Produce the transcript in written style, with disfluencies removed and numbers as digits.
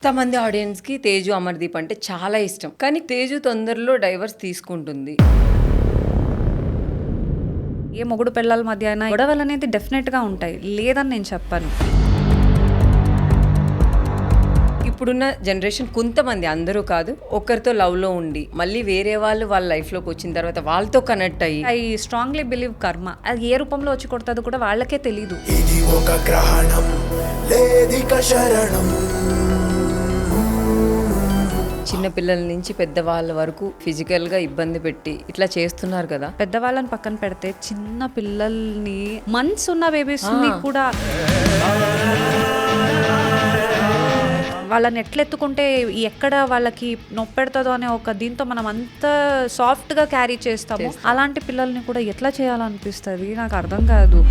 కొంతమంది ఆడియన్స్ కి తేజు అమర్దీప్ అంటే చాలా ఇష్టం. కానీ తేజు తొందరలో డైవర్స్ తీసుకుంటుంది. ఏ మొగుడు పెళ్ళాల మధ్య అయినా గొడవలు అనేది డెఫినెట్గా ఉంటాయి, లేదని నేను చెప్పాను. ఇప్పుడున్న జనరేషన్ కొంతమంది, అందరూ కాదు, ఒకరితో లవ్ లో ఉండి మళ్ళీ వేరే వాళ్ళు వాళ్ళ లైఫ్ లోకి వచ్చిన తర్వాత వాళ్ళతో కనెక్ట్ అయ్యి ఐ స్ట్రాంగ్లీ బిలీవ్ కర్మ అది ఏ రూపంలో వచ్చి కొడుతుందో కూడా వాళ్ళకే తెలీదు. ఇది ఒక గ్రహణం లేదిక శరణం. చిన్న పిల్లల నుంచి పెద్దవాళ్ళ వరకు ఫిజికల్ గా ఇబ్బంది పెట్టి ఇట్లా చేస్తున్నారు కదా. పెద్దవాళ్ళని పక్కన పెడితే చిన్న పిల్లల్ని మంత్స్ ఉన్న బేబీస్ కూడా వాళ్ళని ఎట్లెత్తుకుంటే ఎక్కడ వాళ్ళకి నొప్పి పెడుతుందో అనే ఒక దీంతో మనం అంత సాఫ్ట్ గా క్యారీ చేస్తాము. అలాంటి పిల్లల్ని కూడా ఎట్లా చేయాలనిపిస్తుంది నాకు అర్థం కాదు.